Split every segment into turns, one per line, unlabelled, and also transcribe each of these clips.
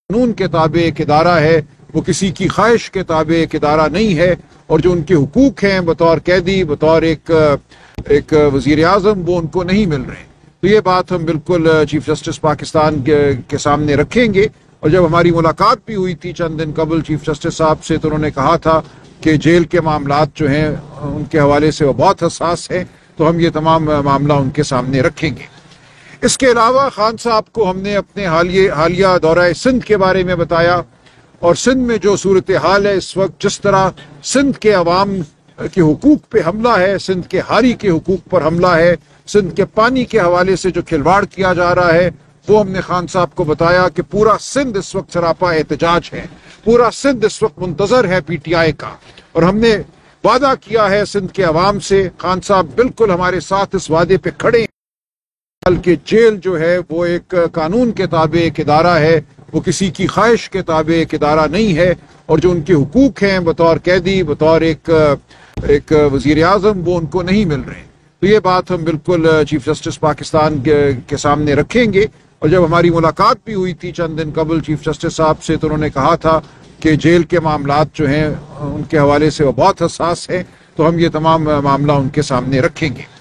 قانون کے تابع ایک ادارہ ہے، وہ کسی کی خواہش کے تابع ایک ادارہ نہیں ہے، اور جو ان کے حقوق ہیں بطور قیدی، بطور ایک وزیر اعظم، وہ ان کو نہیں مل رہے۔ تو یہ بات ہم بالکل چیف جسٹس پاکستان کے سامنے رکھیں گے۔ اور جب ہماری ملاقات بھی ہوئی تھی چند دن قبل چیف جسٹس صاحب سے، تو انہوں نے کہا تھا کہ جیل کے معاملات جو ہیں ان کے حوالے سے وہ بہت حساس ہیں، تو ہم یہ تمام معاملہ ان کے سامنے رکھیں گے۔ اس کے علاوہ خان صاحب کو ہم نے اپنے حالیہ دورہ سندھ کے بارے میں بتایا، اور سندھ میں جو صورتحال ہے اس وقت، جس طرح سندھ کے عوام کے حقوق پہ حملہ ہے، سندھ کے ہاری کے حقوق پر حملہ ہے، سندھ کے پانی کے حوالے سے جو کھلواڑ کیا جا رہا ہے، وہ ہم نے خان صاحب کو بتایا کہ پورا سندھ اس وقت سراپا احتجاج ہے، پورا سندھ اس وقت منتظر ہے پی ٹی آئی کا، اور ہم نے وعدہ کیا ہے سندھ کے عوام سے۔ خان صاحب بالکل ہمارے ساتھ اس وعدے پہ کھڑے ہیں، بلکہ جیل جو ہے وہ ایک قانون کے تابع ایک ادارہ ہے، وہ کسی کی خواہش کے تابع ایک ادارہ نہیں ہے، اور جو ان کے حقوق ہیں بطور قیدی، بطور ایک وزیر اعظم، وہ ان کو نہیں مل رہے۔ تو یہ بات ہم بالکل چیف جسٹس پاکستان کے سامنے رکھیں گے۔ اور جب ہماری ملاقات بھی ہوئی تھی چند دن قبل چیف جسٹس صاحب سے، تو انہوں نے کہا تھا کہ جیل کے معاملات جو ہیں ان کے حوالے سے وہ بہت حساس ہیں، تو ہم یہ تمام معاملہ ان کے سامنے رکھیں گے۔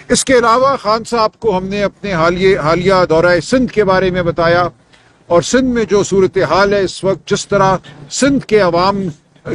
اس کے علاوہ خان صاحب کو ہم نے اپنے حالیہ دورہ سندھ کے بارے میں بتایا، اور سندھ میں جو صورتحال ہے اس وقت، جس طرح سندھ کے عوام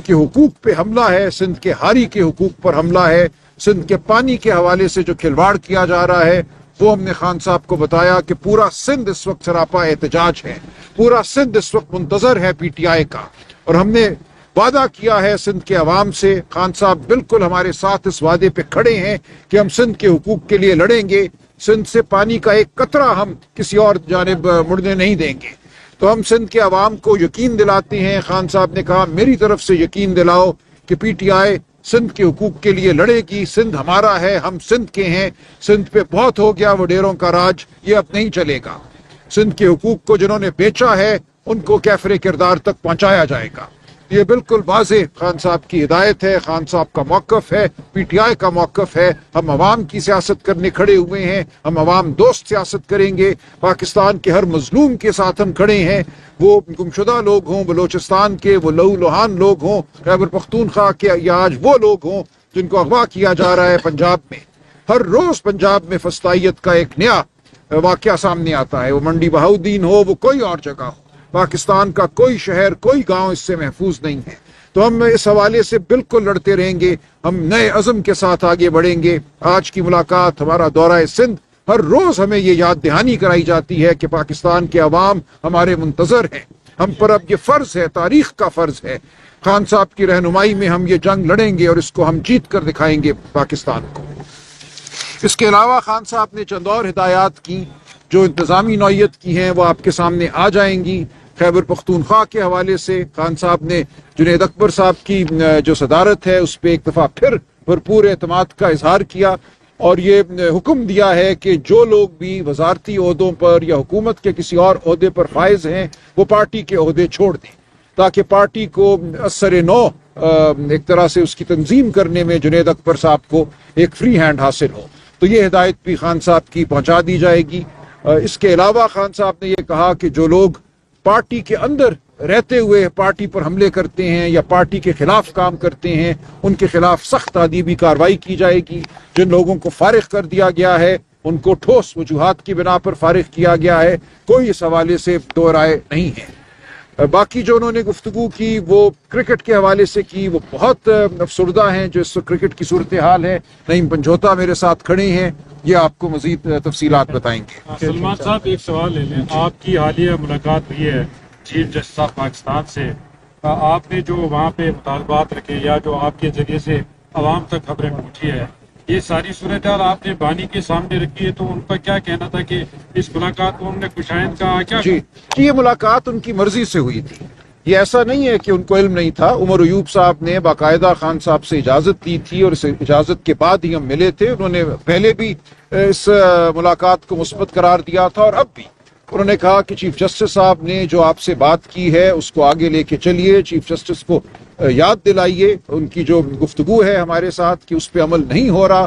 کے حقوق پہ حملہ ہے، سندھ کے ہاری کے حقوق پر حملہ ہے، سندھ کے پانی کے حوالے سے جو کھلواڑ کیا جا رہا ہے، وہ ہم نے خان صاحب کو بتایا کہ پورا سندھ اس وقت سراپا احتجاج ہے، پورا سندھ اس وقت منتظر ہے پی ٹی آئی کا، اور ہم نے وعدہ کیا ہے سندھ کے عوام سے۔ خان صاحب بالکل ہمارے ساتھ اس وعدے پہ کھڑے ہیں کہ ہم سندھ کے حقوق کے لیے لڑیں گے، سندھ سے پانی کا ایک قطرہ ہم کسی اور جانب مڑنے نہیں دیں گے۔ تو ہم سندھ کے عوام کو یقین دلاتے ہیں۔ خان صاحب نے کہا میری طرف سے یقین دلاؤ کہ پی ٹی آئی سندھ کے حقوق کے لیے لڑے گی، سندھ ہمارا ہے، ہم سندھ کے ہیں، سندھ پہ بہت ہو گیا وڈیروں کا راج، یہ اب نہیں چلے گا۔ سندھ کے حقوق کو جنہوں نے بیچا ہے ان کو کیفر کردار تک پہنچایا جائے گا۔ یہ بالکل واضح خان صاحب کی ہدایت ہے، خان صاحب کا موقف ہے، پی ٹی آئی کا موقف ہے۔ ہم عوام کی سیاست کرنے کھڑے ہوئے ہیں، ہم عوام دوست سیاست کریں گے، پاکستان کے ہر مظلوم کے ساتھ ہم کھڑے ہیں، وہ گمشدہ لوگ ہوں، بلوچستان کے وہ لہو لہان لوگ ہوں، خیبر پختونخوا کے، یا آج وہ لوگ ہوں جن کو اغوا کیا جا رہا ہے پنجاب میں۔ ہر روز پنجاب میں فسطائیت کا ایک نیا واقعہ سامنے آتا ہے، وہ منڈی بہاؤدین ہو، وہ کوئی اور جگہ ہو، پاکستان کا کوئی شہر، کوئی گاؤں اس سے محفوظ نہیں ہے۔ تو ہم اس حوالے سے بالکل لڑتے رہیں گے، ہم نئے عزم کے ساتھ آگے بڑھیں گے۔ آج کی ملاقات، ہمارا دورہ سندھ، ہر روز ہمیں یہ یاد دہانی کرائی جاتی ہے کہ پاکستان کے عوام ہمارے منتظر ہیں، ہم پر اب یہ فرض ہے، تاریخ کا فرض ہے، خان صاحب کی رہنمائی میں ہم یہ جنگ لڑیں گے اور اس کو ہم جیت کر دکھائیں گے پاکستان کو۔ اس کے علاوہ خان صاحب نے چند اور ہدایات کی جو انتظامی نوعیت کی ہیں، وہ آپ کے سامنے آ جائیں گی۔ خیبر پختونخوا کے حوالے سے خان صاحب نے جنید اکبر صاحب کی جو صدارت ہے اس پہ ایک دفعہ پھر بھرپور اعتماد کا اظہار کیا، اور یہ حکم دیا ہے کہ جو لوگ بھی وزارتی عہدوں پر یا حکومت کے کسی اور عہدے پر فائز ہیں وہ پارٹی کے عہدے چھوڑ دیں، تاکہ پارٹی کو اثر نو ایک طرح سے اس کی تنظیم کرنے میں جنید اکبر صاحب کو ایک فری ہینڈ حاصل ہو۔ تو یہ ہدایت بھی خان صاحب کی پہنچا دی جائے گی۔ اس کے علاوہ خان صاحب نے یہ کہا کہ جو لوگ پارٹی کے اندر رہتے ہوئے پارٹی پر حملے کرتے ہیں یا پارٹی کے خلاف کام کرتے ہیں، ان کے خلاف سخت تادیبی کارروائی کی جائے گی۔ جن لوگوں کو فارغ کر دیا گیا ہے ان کو ٹھوس وجوہات کی بنا پر فارغ کیا گیا ہے، کوئی اس حوالے سے دو رائے نہیں ہے۔ باقی جو انہوں نے گفتگو کی وہ کرکٹ کے حوالے سے کی، وہ بہت افسردہ ہیں جو اس وقت کرکٹ کی صورتحال ہے۔ نعیم پنجوتا میرے ساتھ کھڑے ہیں، یہ آپ کو مزید تفصیلات بتائیں گے۔
سلمان صاحب ایک سوال لے لیں، آپ کی حالیہ ملاقات ہوئی ہے چیف جسٹس آف پاکستان سے، آپ نے جو وہاں پہ مطالبات رکھے یا جو آپ کے ذریعے سے عوام تک خبریں پہنچی ہے، یہ ساری صورتحال آپ نے بانی کے سامنے رکھی ہے، تو ان کا کیا کہنا تھا کہ اس ملاقات کو انہوں نے کشائند کہا کیا؟
جی یہ ملاقات ان کی مرضی سے ہوئی تھی، یہ ایسا نہیں ہے کہ ان کو علم نہیں تھا۔ عمر ایوب صاحب نے باقاعدہ خان صاحب سے اجازت دی تھی اور اس اجازت کے بعد ہی ہم ملے تھے۔ انہوں نے پہلے بھی اس ملاقات کو مثبت قرار دیا تھا اور اب بھی انہوں نے کہا کہ چیف جسٹس صاحب نے جو آپ سے بات کی ہے اس کو آگے لے کے چلیے، چیف جسٹس کو یاد دلائیے ان کی جو گفتگو ہے ہمارے ساتھ کہ اس پہ عمل نہیں ہو رہا،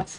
10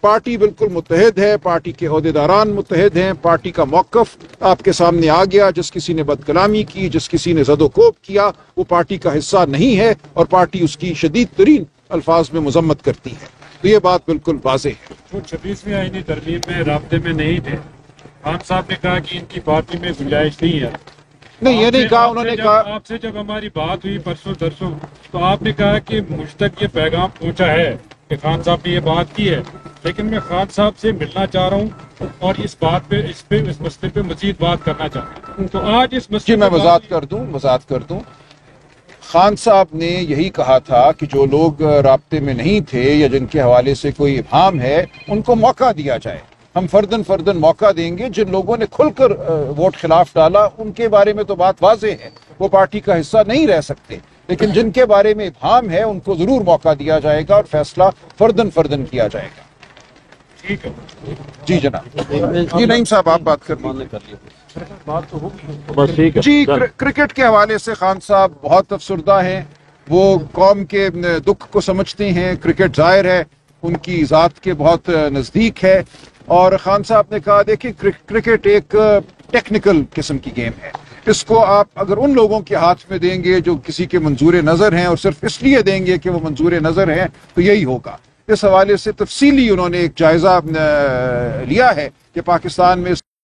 پارٹی بالکل متحد ہے، پارٹی کے عہدیداران متحد ہیں، پارٹی کا موقف آپ کے سامنے آ گیا۔ جس کسی نے بد کلامی کی، جس کسی نے زد و کوب کیا، وہ پارٹی کا حصہ نہیں ہے اور پارٹی اس کی شدید ترین الفاظ میں مذمت کرتی ہے۔ تو یہ بات بالکل واضح ہے۔
جو 26ویں آئینی ترمیم میں رابطے میں نہیں تھے، خان صاحب نے کہا کہ ان کی پارٹی میں گنجائش نہیں ہے۔
نہیں، یہ نہیں کہا انہوں نے، کہا
آپ سے جب ہماری بات ہوئی پرسوں درسوں تو آپ نے کہا کہ مجھ تک یہ پیغام پہنچا ہے کہ خان صاحب نے یہ بات کی ہے، لیکن میں خان صاحب سے ملنا چاہ رہا ہوں اور اس مسئلے پہ مزید بات کرنا چاہتا ہوں۔ تو آج اس مسئلے
میں وضاحت کر دوں۔ خان صاحب نے یہی کہا تھا کہ جو لوگ رابطے میں نہیں تھے یا جن کے حوالے سے کوئی ابہام ہے ان کو موقع دیا جائے۔ ہم فردن موقع دیں گے۔ جن لوگوں نے کھل کر ووٹ خلاف ڈالا ان کے بارے میں تو بات واضح ہے، وہ پارٹی کا حصہ نہیں رہ سکتے، لیکن جن کے بارے میں ابہام ہے ان کو ضرور موقع دیا جائے گا اور فیصلہ فردن کیا جائے گا۔
ٹھیک ہے
جی جناب۔ جی نعیم صاحب آپ بات کر لیجیے۔ جی، کرکٹ کے حوالے سے خان صاحب بہت افسردہ ہیں، وہ قوم کے دکھ کو سمجھتے ہیں۔ کرکٹ ظاہر ہے ان کی ذات کے بہت نزدیک ہے، اور خان صاحب نے کہا دیکھیں کرکٹ ایک ٹیکنیکل قسم کی گیم ہے، اس کو آپ اگر ان لوگوں کے ہاتھ میں دیں گے جو کسی کے منظور نظر ہیں اور صرف اس لیے دیں گے کہ وہ منظور نظر ہیں تو یہی ہوگا۔ اس حوالے سے تفصیلی انہوں نے ایک جائزہ لیا ہے کہ پاکستان میں